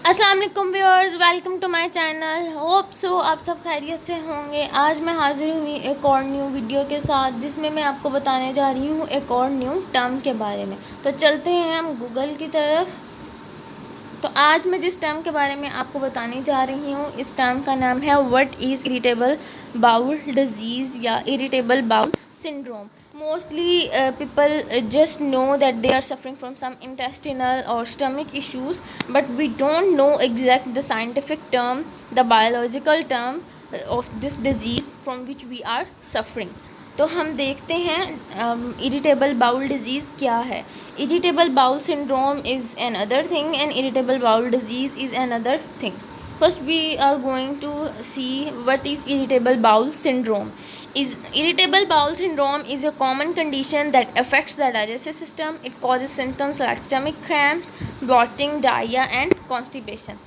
अस्सलाम वालेकुम viewers, welcome to my channel. Hope so आप सब खैरियत से होंगे। आज मैं हाज़िर हुई एक और न्यू वीडियो के साथ, जिसमें मैं आपको बताने जा रही हूँ एक और न्यू टर्म के बारे में। तो चलते हैं हम गूगल की तरफ। तो आज मैं जिस टर्म के बारे में आपको बताने जा रही हूँ, इस टर्म का नाम है what is irritable bowel disease या irritable bowel syndrome. Mostly people just know that they are suffering from some intestinal or stomach issues, but we don't know exact the scientific term, the biological term of this disease from which we are suffering. तो हम देखते हैं irritable bowel disease क्या है। Irritable bowel syndrome is an other thing and irritable bowel disease is an other thing. First we are going to see what is irritable bowel syndrome. Irritable bowel syndrome is a common condition that affects the digestive system. It causes symptoms like stomach cramps, bloating, diarrhea and constipation.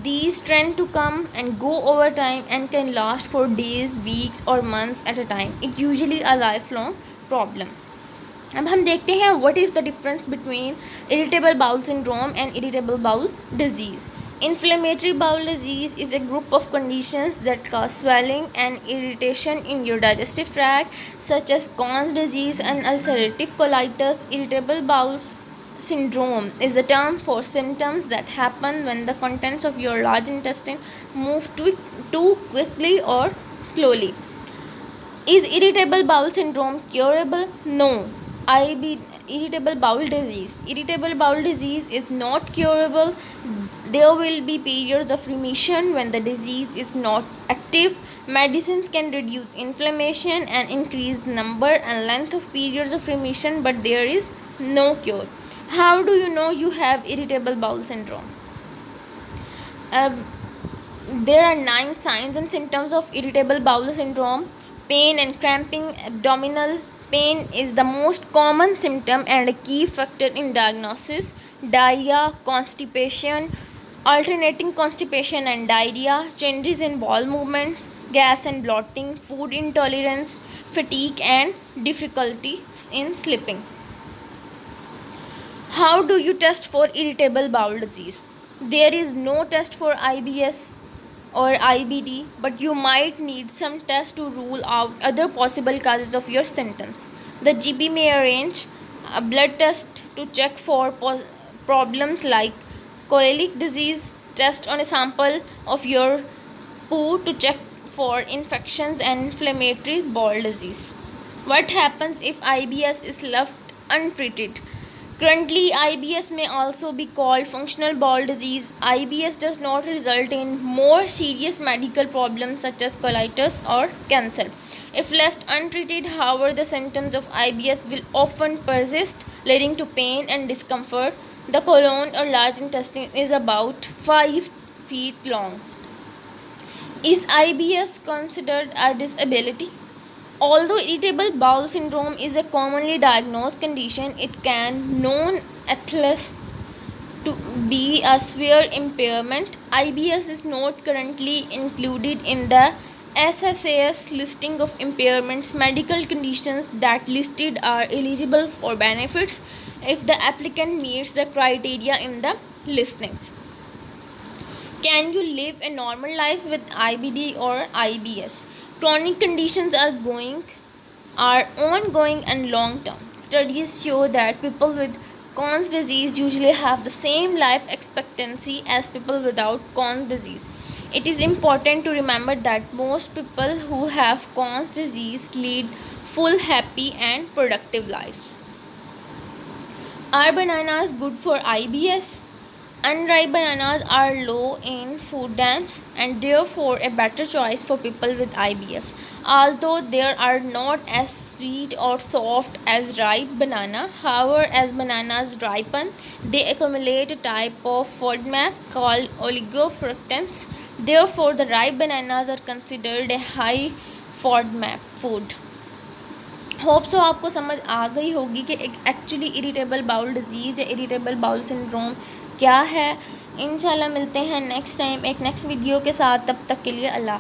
These tend to come and go over time and can last for days, weeks or months at a time. It's usually a lifelong problem. अब हम देखते हैं what is the difference between irritable bowel syndrome and irritable bowel disease. Inflammatory bowel disease is a group of conditions that cause swelling and irritation in your digestive tract, such as Crohn's disease and ulcerative colitis. Irritable bowel syndrome is a term for symptoms that happen when the contents of your large intestine move too quickly or slowly. Is irritable bowel syndrome curable? No. Irritable bowel disease. Irritable bowel disease is not curable. There will be periods of remission when the disease is not active. Medicines can reduce inflammation and increase number and length of periods of remission, but there is no cure. How do you know you have irritable bowel syndrome? There are 9 signs and symptoms of irritable bowel syndrome. Pain and cramping. Abdominal pain is the most common symptom and a key factor in diagnosis. Diarrhea, constipation, alternating constipation and diarrhea, changes in bowel movements, gas and bloating, food intolerance, fatigue and difficulty in sleeping. How do you test for irritable bowel disease? There is no test for IBS or IBD, but you might need some tests to rule out other possible causes of your symptoms. The GP may arrange a blood test to check for problems like colic disease, test on a sample of your poo to check for infections and inflammatory bowel disease. What happens if IBS is left untreated? Currently, IBS may also be called functional bowel disease. IBS does not result in more serious medical problems such as colitis or cancer. If left untreated, however, the symptoms of IBS will often persist, leading to pain and discomfort. The colon or large intestine is about 5 feet long. Is IBS considered a disability? Although irritable bowel syndrome is a commonly diagnosed condition, it can known athletes to be a severe impairment. IBS is not currently included in the SSAS listing of impairments. Medical conditions that listed are eligible for benefits if the applicant meets the criteria in the listings. Can you live a normal life with IBD or IBS? Chronic conditions are ongoing and long term. Studies show that people with Crohn's disease usually have the same life expectancy as people without Crohn's disease. It is important to remember that most people who have Crohn's disease lead full, happy and productive lives. Are bananas good for IBS? Unripe bananas are low in food dyes and therefore a better choice for people with IBS. Although they are not as sweet or soft as ripe banana, however, as bananas ripen, they accumulate a type of FODMAP called oligofructans. Therefore, the ripe bananas are considered a high FODMAP food. Hope so आपको समझ आ गई होगी कि actually irritable bowel disease या irritable bowel syndrome क्या है. इंशाल्लाह मिलते हैं नेक्स्ट टाइम एक नेक्स्ट वीडियो के साथ. तब तक के लिए अल्लाह.